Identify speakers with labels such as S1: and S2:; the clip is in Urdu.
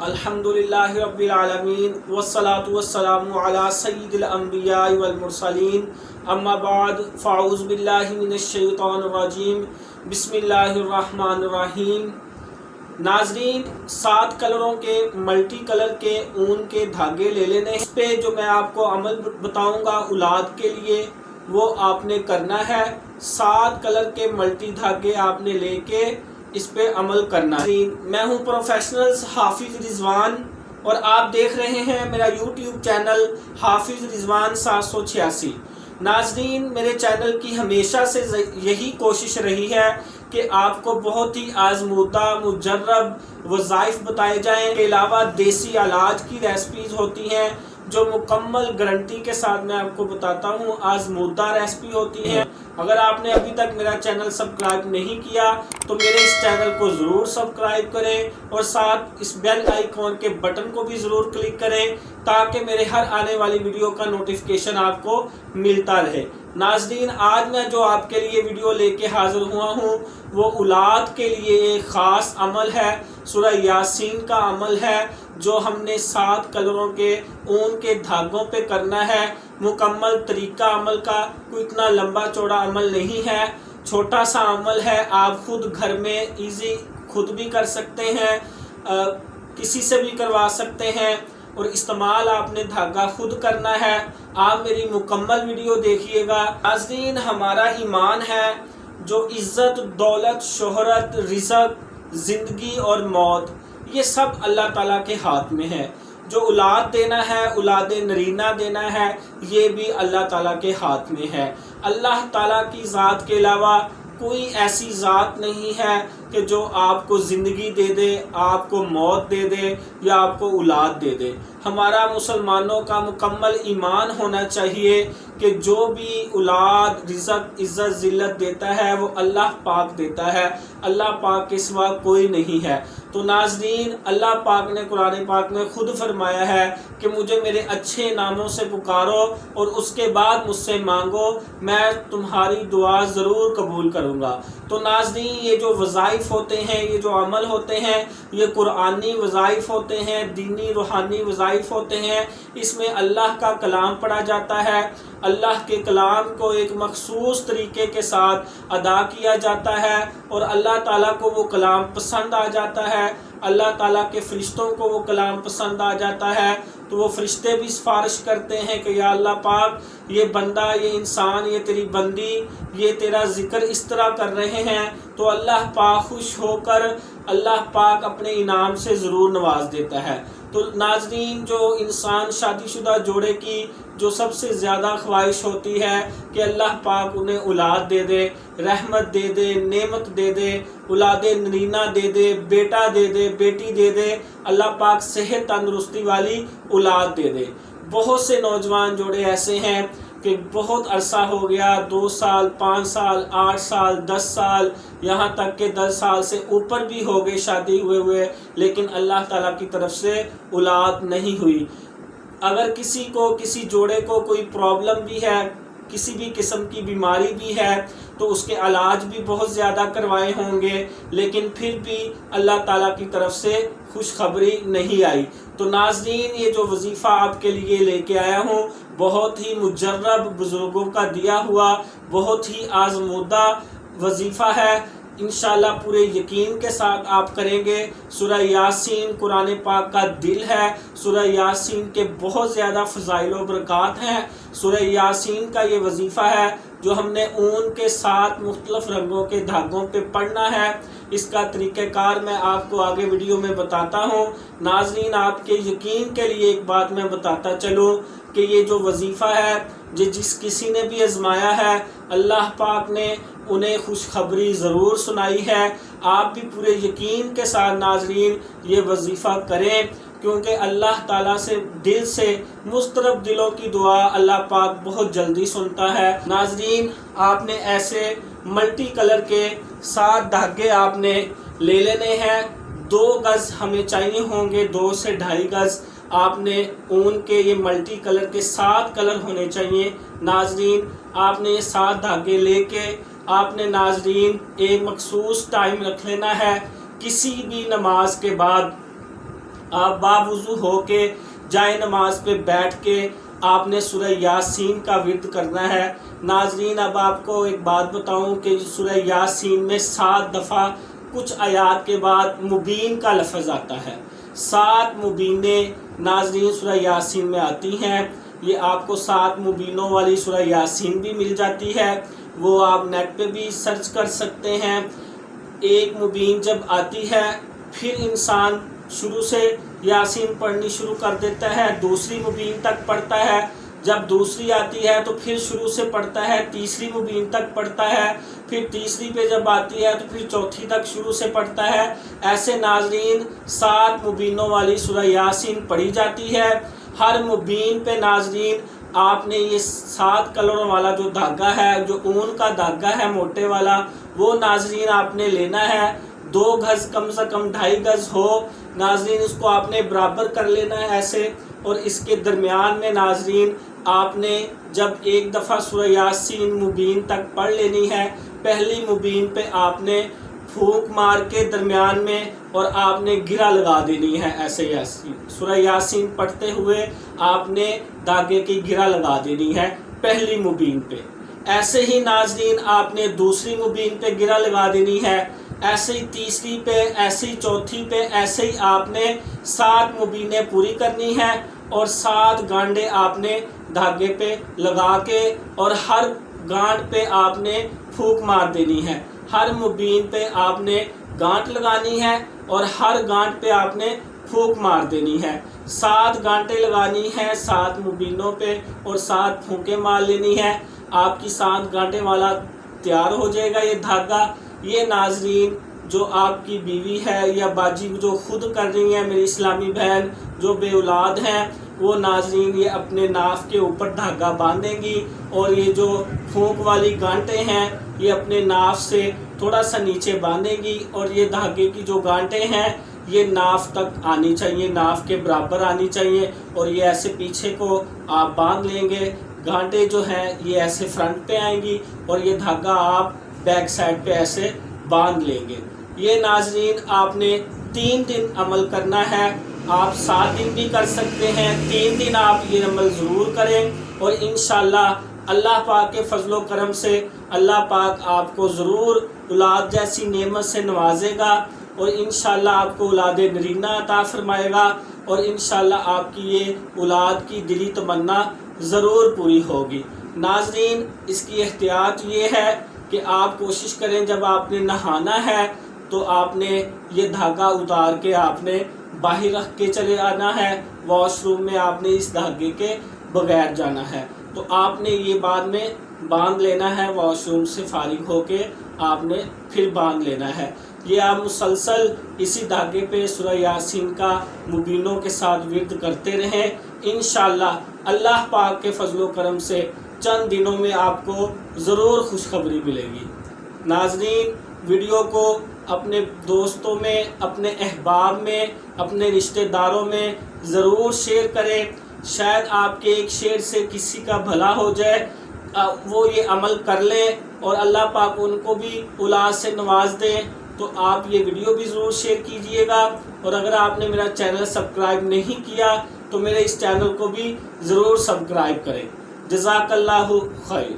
S1: الحمدللہ رب العالمین والصلاة والسلام علی سید الانبیاء والمرسلین اما بعد فاعوذ باللہ من الشیطان الرجیم بسم اللہ الرحمن الرحیم۔ ناظرین، 7 کلروں کے ملٹی کلر کے اون کے دھاگے لے لینے، اس پہ جو میں آپ کو عمل بتاؤں گا اولاد کے لیے وہ آپ نے کرنا ہے۔ 7 کلر کے ملٹی دھاگے آپ نے لے کے اس پہ عمل کرنا ہے۔ میں ہوں پروفیشنل حافظ رضوان اور آپ دیکھ رہے ہیں میرا یوٹیوب چینل حافظ رضوان 786۔ ناظرین، میرے چینل کی ہمیشہ سے یہی کوشش رہی ہے کہ آپ کو بہت ہی آزمودہ مجرب وظائف بتائے جائیں، اس کے علاوہ دیسی علاج کی ریسپیز ہوتی ہیں جو مکمل گارنٹی کے ساتھ میں آپ کو بتاتا ہوں، آزمودہ ریسپی ہوتی ہے۔ اگر آپ نے ابھی تک میرا چینل سبسکرائب نہیں کیا تو میرے اس چینل کو ضرور سبسکرائب کریں اور ساتھ اس بیل آئیکن کے بٹن کو بھی ضرور کلک کریں تاکہ میرے ہر آنے والی ویڈیو کا نوٹیفیکیشن آپ کو ملتا رہے۔ ناظرین، آج میں جو آپ کے لیے ویڈیو لے کے حاضر ہوا ہوں وہ اولاد کے لیے ایک خاص عمل ہے، سورہ یاسین کا عمل ہے جو ہم نے 7 کلروں کے اون کے دھاگوں پہ کرنا ہے۔ مکمل طریقہ عمل کا کوئی اتنا لمبا چوڑا عمل نہیں ہے، چھوٹا سا عمل ہے، آپ خود گھر میں ایزی خود بھی کر سکتے ہیں، کسی سے بھی کروا سکتے ہیں اور استعمال آپ نے دھاگا خود کرنا ہے۔ آپ میری مکمل ویڈیو دیکھیے گا۔ ناظرین، ہمارا ایمان ہے جو عزت، دولت، شہرت، رزق، زندگی اور موت یہ سب اللہ تعالیٰ کے ہاتھ میں ہے۔ جو اولاد دینا ہے، اولاد نرینہ دینا ہے، یہ بھی اللہ تعالیٰ کے ہاتھ میں ہے۔ اللہ تعالیٰ کی ذات کے علاوہ کوئی ایسی ذات نہیں ہے کہ جو آپ کو زندگی دے دے، آپ کو موت دے دے یا آپ کو اولاد دے دے۔ ہمارا مسلمانوں کا مکمل ایمان ہونا چاہیے کہ جو بھی اولاد، رزق، عزت، ذلت دیتا ہے وہ اللہ پاک دیتا ہے، اللہ پاک کے سوا کوئی نہیں ہے۔ تو ناظرین، اللہ پاک نے قرآن پاک میں خود فرمایا ہے کہ مجھے میرے اچھے ناموں سے پکارو اور اس کے بعد مجھ سے مانگو، میں تمہاری دعا ضرور قبول کروں گا۔ تو ناظرین، یہ جو وظائف ہوتے ہیں، یہ جو عمل ہوتے ہیں، یہ قرآنی وظائف ہوتے ہیں، دینی روحانی وظائف ہوتے ہیں۔ اس میں اللہ کا کلام پڑھا جاتا ہے، اللہ کے کلام کو ایک مخصوص طریقے کے ساتھ ادا کیا جاتا ہے اور اللہ تعالیٰ کو وہ کلام پسند آ جاتا ہے، اللہ تعالیٰ کے فرشتوں کو وہ کلام پسند آ جاتا ہے تو وہ فرشتے بھی سفارش کرتے ہیں کہ یا اللہ پاک، یہ بندہ، یہ انسان، یہ تیری بندی، یہ تیرا ذکر اس طرح کر رہے ہیں، تو اللہ پاک خوش ہو کر اللہ پاک اپنے انعام سے ضرور نواز دیتا ہے۔ تو ناظرین، جو انسان شادی شدہ جوڑے کی جو سب سے زیادہ خواہش ہوتی ہے کہ اللہ پاک انہیں اولاد دے دے، رحمت دے دے، نعمت دے دے، اولاد نرینہ دے دے، بیٹا دے دے، بیٹی دے دے، اللہ پاک صحت تندرستی والی اولاد دے دے۔ بہت سے نوجوان جوڑے ایسے ہیں کہ بہت عرصہ ہو گیا، 2 سال، 5 سال، 8 سال، 10 سال، یہاں تک کہ 10 سال سے اوپر بھی ہو گئے شادی ہوئے لیکن اللہ تعالیٰ کی طرف سے اولاد نہیں ہوئی۔ اگر کسی کو، کسی جوڑے کو کوئی پرابلم بھی ہے، کسی بھی قسم کی بیماری بھی ہے تو اس کے علاج بھی بہت زیادہ کروائے ہوں گے لیکن پھر بھی اللہ تعالیٰ کی طرف سے خوشخبری نہیں آئی۔ تو ناظرین، یہ جو وظیفہ آپ کے لیے لے کے آیا ہوں بہت ہی مجرب بزرگوں کا دیا ہوا، بہت ہی آزمودہ وظیفہ ہے۔ انشاءاللہ پورے یقین کے ساتھ آپ کریں گے۔ سورہ یاسین قرآن پاک کا دل ہے، سورہ یاسین کے بہت زیادہ فضائل و برکات ہیں۔ سورہ یاسین کا یہ وظیفہ ہے جو ہم نے اون کے 7 مختلف رنگوں کے دھاگوں پہ پڑھنا ہے۔ اس کا طریقہ کار میں آپ کو آگے ویڈیو میں بتاتا ہوں۔ ناظرین، آپ کے یقین کے لیے ایک بات میں بتاتا چلوں کہ یہ جو وظیفہ ہے جس کسی نے بھی آزمایا ہے اللہ پاک نے انہیں خوشخبری ضرور سنائی ہے۔ آپ بھی پورے یقین کے ساتھ ناظرین یہ وظیفہ کریں کیونکہ اللہ تعالیٰ سے دل سے مضطرب دلوں کی دعا اللہ پاک بہت جلدی سنتا ہے۔ ناظرین، آپ نے ایسے ملٹی کلر کے 7 دھاگے آپ نے لے لینے ہیں۔ 2 گز ہمیں چاہیے ہوں گے، 2 سے 2.5 گز آپ نے اون کے یہ ملٹی کلر کے 7 کلر ہونے چاہیے۔ ناظرین، آپ نے یہ 7 دھاگے لے کے آپ نے ناظرین ایک مخصوص ٹائم رکھ لینا ہے۔ کسی بھی نماز کے بعد آپ باوضو ہو کے جائے نماز پہ بیٹھ کے آپ نے سورہ یاسین کا ورد کرنا ہے۔ ناظرین اب آپ کو ایک بات بتاؤں کہ سورہ یاسین میں 7 دفعہ کچھ آیات کے بعد مبین کا لفظ آتا ہے۔ 7 مبینیں ناظرین سورہ یاسین میں آتی ہیں۔ یہ آپ کو 7 مبینوں والی سورہ یاسین بھی مل جاتی ہے، وہ آپ نیٹ پہ بھی سرچ کر سکتے ہیں۔ ایک مبین جب آتی ہے پھر انسان شروع سے یاسین پڑھنی شروع کر دیتا ہے، دوسری مبین تک پڑھتا ہے، جب دوسری آتی ہے تو پھر شروع سے پڑھتا ہے، تیسری مبین تک پڑھتا ہے، پھر تیسری پہ جب آتی ہے تو پھر چوتھی تک شروع سے پڑھتا ہے۔ ایسے ناظرین 7 مبینوں والی سورہ یاسین پڑھی جاتی ہے۔ ہر مبین پہ ناظرین آپ نے یہ 7 کلروں والا جو دھاگا ہے، جو اون کا دھاگا ہے موٹے والا، وہ ناظرین آپ نے لینا ہے۔ 2 گز کم سے کم 2.5 گز ہو ناظرین، اس کو آپ نے برابر کر لینا ہے ایسے، اور اس کے درمیان میں ناظرین آپ نے جب ایک دفعہ سورہ یاسین مبین تک پڑھ لینی ہے، پہلی مبین پہ آپ نے پھونک مار کے درمیان میں اور آپ نے گرہ لگا دینی ہے ایسے یاسین، سورہ یاسین پڑھتے ہوئے آپ نے دھاگے کی گرہ لگا دینی ہے پہلی مبین پہ۔ ایسے ہی ناظرین آپ نے دوسری مبین پہ گرہ لگا دینی ہے، ایسے ہی تیسری پہ، ایسے ہی چوتھی پہ، ایسے ہی آپ نے 7 مبینیں پوری کرنی ہے اور 7 گانڈے آپ نے دھاگے پہ لگا کے اور ہر گانٹ پہ آپ نے پھونک مار دینی ہے۔ ہر مبین پہ آپ نے گانٹ لگانی ہے اور ہر گانٹ پہ آپ نے پھونک مار دینی ہے۔ 7 گانٹیں لگانی ہیں 7 مبینوں پہ اور 7 پھونکیں مار لینی ہے۔ آپ کی 7 گانٹیں والا تیار ہو جائے گا یہ دھاگا۔ یہ ناظرین جو آپ کی بیوی ہے یا باجی جو خود کر رہی ہیں، میری اسلامی بہن جو بے اولاد ہیں، وہ ناظرین یہ اپنے ناف کے اوپر دھاگا باندھیں گی اور یہ جو پھونک والی گانٹیں ہیں یہ اپنے ناف سے تھوڑا سا نیچے باندھیں گی اور یہ دھاگے کی جو گانٹیں ہیں یہ ناف تک آنی چاہیے، ناف کے برابر آنی چاہیے، اور یہ ایسے پیچھے کو آپ باندھ لیں گے۔ گانٹیں جو ہیں یہ ایسے فرنٹ پہ آئیں گی اور یہ دھاگا آپ بیک سائڈ پہ ایسے باندھ لیں گے۔ یہ ناظرین آپ نے 3 دن عمل کرنا ہے، آپ 7 دن بھی کر سکتے ہیں، 3 دن آپ یہ عمل ضرور کریں اور انشاءاللہ اللہ پاک کے فضل و کرم سے اللہ پاک آپ کو ضرور اولاد جیسی نعمت سے نوازے گا اور انشاءاللہ آپ کو اولاد نرینہ عطا فرمائے گا اور انشاءاللہ آپ کی یہ اولاد کی دلی تمنا ضرور پوری ہوگی۔ ناظرین اس کی احتیاط یہ ہے کہ آپ کوشش کریں جب آپ نے نہانا ہے تو آپ نے یہ دھاگا اتار کے آپ نے باہر رکھ کے چلے آنا ہے، واش روم میں آپ نے اس دھاگے کے بغیر جانا ہے، تو آپ نے یہ بعد میں باندھ لینا ہے، واش روم سے فارغ ہو کے آپ نے پھر باندھ لینا ہے۔ یہ آپ مسلسل اسی دھاگے پہ سورہ یاسین کا مبینوں کے ساتھ ورد کرتے رہیں، انشاءاللہ اللہ پاک کے فضل و کرم سے چند دنوں میں آپ کو ضرور خوشخبری ملے گی۔ ناظرین ویڈیو کو اپنے دوستوں میں، اپنے احباب میں، اپنے رشتہ داروں میں ضرور شیئر کریں، شاید آپ کے ایک شیئر سے کسی کا بھلا ہو جائے، وہ یہ عمل کر لیں اور اللہ پاک ان کو بھی اولاد سے نواز دیں۔ تو آپ یہ ویڈیو بھی ضرور شیئر کیجئے گا، اور اگر آپ نے میرا چینل سبسکرائب نہیں کیا تو میرے اس چینل کو بھی ضرور سبسکرائب کریں۔ جزاک اللہ خیر۔